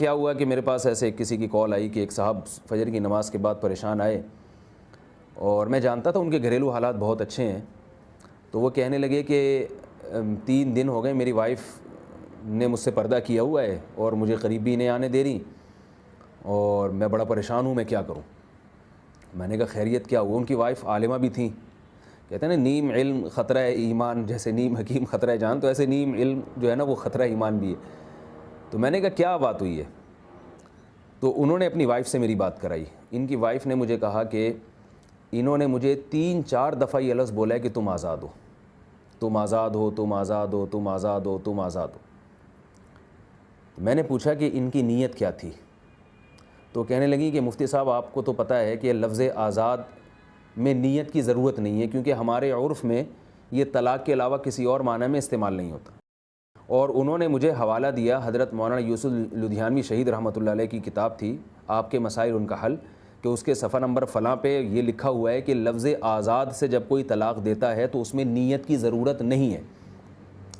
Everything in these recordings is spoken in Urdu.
کیا ہوا کہ میرے پاس ایسے کسی کی کال آئی کہ ایک صاحب فجر کی نماز کے بعد پریشان آئے، اور میں جانتا تھا ان کے گھریلو حالات بہت اچھے ہیں، تو وہ کہنے لگے کہ 3 دن ہو گئے میری وائف نے مجھ سے پردہ کیا ہوا ہے اور مجھے قریب بھی نہیں آنے دے رہی، اور میں بڑا پریشان ہوں، میں کیا کروں؟ میں نے کہا خیریت کیا ہوا؟ ان کی وائف عالمہ بھی تھیں، کہتے ہیں نا نیم علم خطرہ ایمان، جیسے نیم حکیم خطرہ جان، تو ایسے نیم علم جو ہے نا وہ خطرہ ایمان بھی ہے۔ تو میں نے کہا کیا بات ہوئی ہے؟ تو انہوں نے اپنی وائف سے میری بات کرائی۔ ان کی وائف نے مجھے کہا کہ انہوں نے مجھے 3-4 دفعہ یہ لفظ بولا ہے کہ تم آزاد ہو، تم آزاد ہو، تم آزاد ہو، تم آزاد ہو، تم آزاد ہو۔ میں نے پوچھا کہ ان کی نیت کیا تھی؟ تو کہنے لگی کہ مفتی صاحب آپ کو تو پتہ ہے کہ لفظ آزاد میں نیت کی ضرورت نہیں ہے، کیونکہ ہمارے عرف میں یہ طلاق کے علاوہ کسی اور معنی میں استعمال نہیں ہوتا۔ اور انہوں نے مجھے حوالہ دیا حضرت مولانا یوسف لدھیانوی شہید رحمۃ اللہ علیہ کی کتاب تھی آپ کے مسائل ان کا حل، کہ اس کے صفحہ نمبر فلاں پہ یہ لکھا ہوا ہے کہ لفظ آزاد سے جب کوئی طلاق دیتا ہے تو اس میں نیت کی ضرورت نہیں ہے۔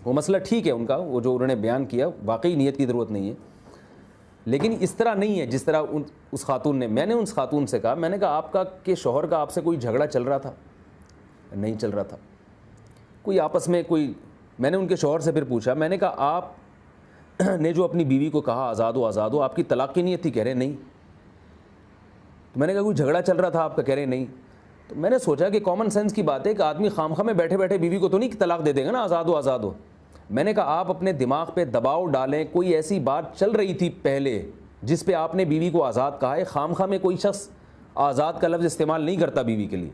وہ مسئلہ ٹھیک ہے ان کا، وہ جو انہوں نے بیان کیا واقعی نیت کی ضرورت نہیں ہے، لیکن اس طرح نہیں ہے جس طرح اس خاتون نے۔ میں نے اس خاتون سے کہا، میں نے کہا آپ کا کہ شوہر کا آپ سے کوئی جھگڑا چل رہا تھا؟ نہیں چل رہا تھا، کوئی آپس میں کوئی۔ میں نے ان کے شوہر سے پھر پوچھا، میں نے کہا آپ نے جو اپنی بیوی کو کہا آزاد ہو آزاد ہو، آپ کی طلاق کی نیت تھی؟ کہہ رہے نہیں۔ تو میں نے کہا کوئی جھگڑا چل رہا تھا آپ کا؟ کہہ رہے نہیں۔ تو میں نے سوچا کہ کامن سینس کی بات ہے کہ آدمی خامخواہ میں بیٹھے بیٹھے بیوی کو تو نہیں طلاق دے دے گا نا، آزاد ہو آزاد ہو۔ میں نے کہا آپ اپنے دماغ پہ دباؤ ڈالیں، کوئی ایسی بات چل رہی تھی پہلے جس پہ آپ نے بیوی کو آزاد کہا ہے؟ خامخواہ میں کوئی شخص آزاد کا لفظ استعمال نہیں کرتا بیوی کے لیے،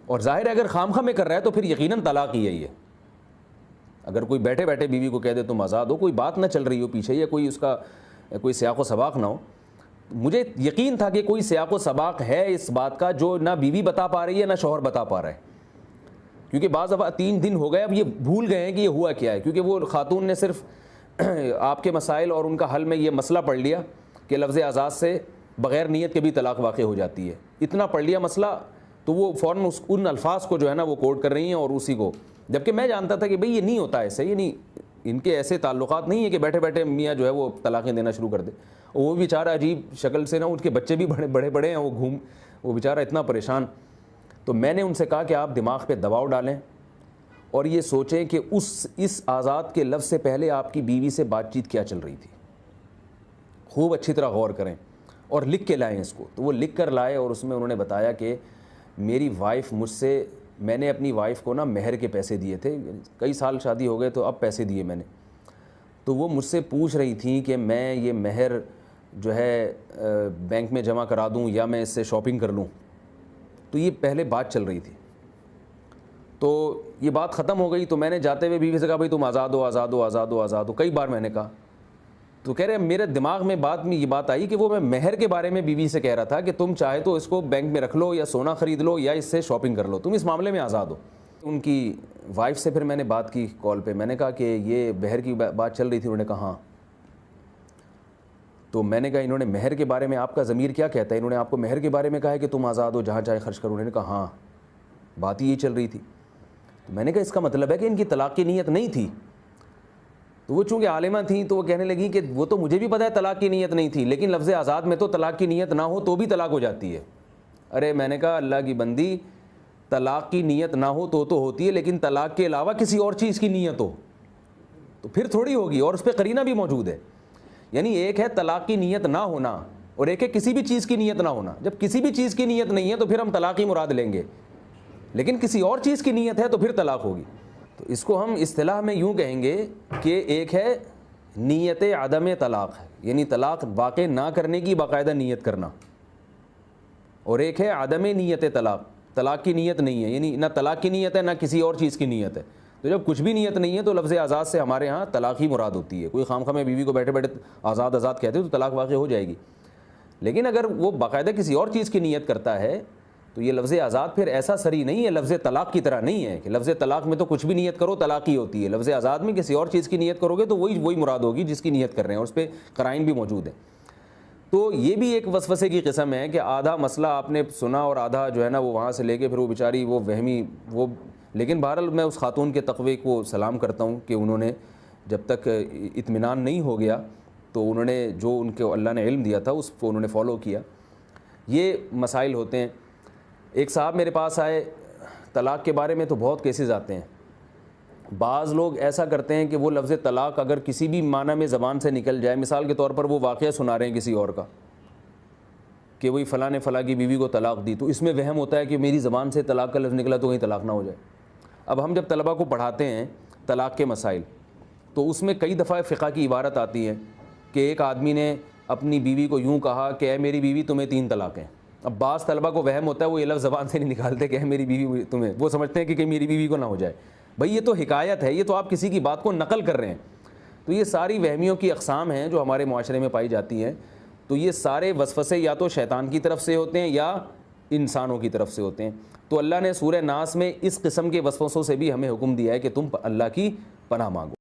اور ظاہر ہے اگر خامخواہ میں کر رہا ہے تو پھر یقیناً طلاق ہی ہے یہ۔ اگر کوئی بیٹھے بیٹھے بیوی کو کہہ دے تم آزاد ہو، کوئی بات نہ چل رہی ہو پیچھے یا کوئی اس کا کوئی سیاق و سباق نہ ہو۔ مجھے یقین تھا کہ کوئی سیاق و سباق ہے اس بات کا جو نہ بیوی بتا پا رہی ہے نہ شوہر بتا پا رہا ہے، کیونکہ بعض دفعہ 3 دن ہو گئے اب یہ بھول گئے ہیں کہ یہ ہوا کیا ہے، کیونکہ وہ خاتون نے صرف آپ کے مسائل اور ان کا حل میں یہ مسئلہ پڑھ لیا کہ لفظ آزاد سے بغیر نیت کے بھی طلاق واقع ہو جاتی ہے، اتنا پڑھ لیا مسئلہ، تو وہ فوراً ان الفاظ کو جو ہے نا وہ کوٹ کر رہی ہیں اور اسی کو، جبکہ میں جانتا تھا کہ بھئی یہ نہیں ہوتا ایسے، یہ نہیں، ان کے ایسے تعلقات نہیں ہیں کہ بیٹھے بیٹھے میاں جو ہے وہ طلاقیں دینا شروع کر دے۔ وہ بیچارہ عجیب شکل سے نا، ان کے بچے بھی بڑے بڑے ہیں، وہ بیچارہ اتنا پریشان۔ تو میں نے ان سے کہا کہ آپ دماغ پہ دباؤ ڈالیں اور یہ سوچیں کہ اس آزاد کے لفظ سے پہلے آپ کی بیوی سے بات چیت کیا چل رہی تھی، خوب اچھی طرح غور کریں اور لکھ کے لائیں اس کو۔ تو وہ لکھ کر لائے اور اس میں انہوں نے بتایا کہ میری وائف مجھ سے، میں نے اپنی وائف کو نا مہر کے پیسے دیے تھے، کئی سال شادی ہو گئے تو اب پیسے دیے میں نے، تو وہ مجھ سے پوچھ رہی تھیں کہ میں یہ مہر جو ہے بینک میں جمع کرا دوں یا میں اس سے شاپنگ کر لوں۔ تو یہ پہلے بات چل رہی تھی، تو یہ بات ختم ہو گئی تو میں نے جاتے ہوئے بیوی سے کہا بھائی تم آزاد ہو آزاد ہو آزاد ہو آزاد ہو، کئی بار میں نے کہا۔ تو کہہ رہے میرے دماغ میں بات میں یہ بات آئی کہ وہ میں مہر کے بارے میں بیوی سے کہہ رہا تھا کہ تم چاہے تو اس کو بینک میں رکھ لو یا سونا خرید لو یا اس سے شاپنگ کر لو، تم اس معاملے میں آزاد ہو۔ ان کی وائف سے پھر میں نے بات کی کال پہ، میں نے کہا کہ یہ مہر کی بات چل رہی تھی، انہوں نے کہا ہاں۔ تو میں نے کہا انہوں نے مہر کے بارے میں آپ کا ضمیر کیا کہتا ہے؟ انہوں نے آپ کو مہر کے بارے میں کہا ہے کہ تم آزاد ہو جہاں چاہے خرچ کرو؟ انہوں نے کہا ہاں، بات یہی چل رہی تھی۔ تو میں نے کہا اس کا مطلب ہے کہ ان کی طلاق کی نیت نہیں تھی۔ تو وہ چونکہ عالمہ تھیں تو وہ کہنے لگی کہ وہ تو مجھے بھی پتہ ہے طلاق کی نیت نہیں تھی، لیکن لفظ آزاد میں تو طلاق کی نیت نہ ہو تو بھی طلاق ہو جاتی ہے۔ ارے میں نے کہا اللہ کی بندی، طلاق کی نیت نہ ہو تو ہوتی ہے، لیکن طلاق کے علاوہ کسی اور چیز کی نیت ہو تو پھر تھوڑی ہوگی، اور اس پہ قرینہ بھی موجود ہے۔ یعنی ایک ہے طلاق کی نیت نہ ہونا اور ایک ہے کسی بھی چیز کی نیت نہ ہونا۔ جب کسی بھی چیز کی نیت نہیں ہے تو پھر ہم طلاق ہی مراد لیں گے، لیکن کسی اور چیز کی نیت ہے تو پھر طلاق ہوگی۔ تو اس کو ہم اصطلاح میں یوں کہیں گے کہ ایک ہے نیت عدم طلاق، یعنی طلاق واقع نہ کرنے کی باقاعدہ نیت کرنا، اور ایک ہے عدم نیت طلاق، طلاق کی نیت نہیں ہے، یعنی نہ طلاق کی نیت ہے نہ کسی اور چیز کی نیت ہے۔ تو جب کچھ بھی نیت نہیں ہے تو لفظ آزاد سے ہمارے ہاں طلاق ہی مراد ہوتی ہے۔ کوئی خامخواہ میں بیوی کو بیٹھے بیٹھے آزاد آزاد کہتے ہو تو طلاق واقع ہو جائے گی، لیکن اگر وہ باقاعدہ کسی اور چیز کی نیت کرتا ہے تو یہ لفظ آزاد پھر ایسا صریح نہیں ہے، لفظ طلاق کی طرح نہیں ہے کہ لفظ طلاق میں تو کچھ بھی نیت کرو طلاق ہی ہوتی ہے۔ لفظ آزاد میں کسی اور چیز کی نیت کرو گے تو وہی مراد ہوگی جس کی نیت کر رہے ہیں، اور اس پہ قرائن بھی موجود ہیں۔ تو یہ بھی ایک وسوسے کی قسم ہے کہ آدھا مسئلہ آپ نے سنا اور آدھا جو ہے نا وہ وہاں سے لے کے پھر وہ بیچاری وہ وہمی وہ، لیکن بہرحال میں اس خاتون کے تقوی کو سلام کرتا ہوں کہ انہوں نے جب تک اطمینان نہیں ہو گیا تو انہوں نے جو ان کے اللہ نے علم دیا تھا اس کو انہوں نے فالو کیا. یہ مسائل ہوتے ہیں. ایک صاحب میرے پاس آئے, طلاق کے بارے میں تو بہت کیسز آتے ہیں. بعض لوگ ایسا کرتے ہیں کہ وہ لفظ طلاق اگر کسی بھی معنی میں زبان سے نکل جائے, مثال کے طور پر وہ واقعہ سنا رہے ہیں کسی اور کا کہ وہی فلاں نے فلاں کی بیوی کو طلاق دی, تو اس میں وہم ہوتا ہے کہ میری زبان سے طلاق کا لفظ نکلا تو کہیں طلاق نہ ہو جائے. اب ہم جب طلباء کو پڑھاتے ہیں طلاق کے مسائل, تو اس میں کئی دفعہ فقہ کی عبارت آتی ہے کہ ایک آدمی نے اپنی بیوی کو یوں کہا کہ اے میری بیوی تمہیں 3 طلاقیں. اب بعض طلباء کو وہم ہوتا ہے, وہ یہ لفظ زبان سے نہیں نکالتے کہ اے میری بیوی تمہیں, وہ سمجھتے ہیں کہ کہیں میری بیوی کو نہ ہو جائے. بھائی یہ تو حکایت ہے, یہ تو آپ کسی کی بات کو نقل کر رہے ہیں. تو یہ ساری وہمیوں کی اقسام ہیں جو ہمارے معاشرے میں پائی جاتی ہیں. تو یہ سارے وسوسے یا تو شیطان کی طرف سے ہوتے ہیں یا انسانوں کی طرف سے ہوتے ہیں. تو اللہ نے سورہ ناس میں اس قسم کے وسوسوں سے بھی ہمیں حکم دیا ہے کہ تم اللہ کی پناہ مانگو.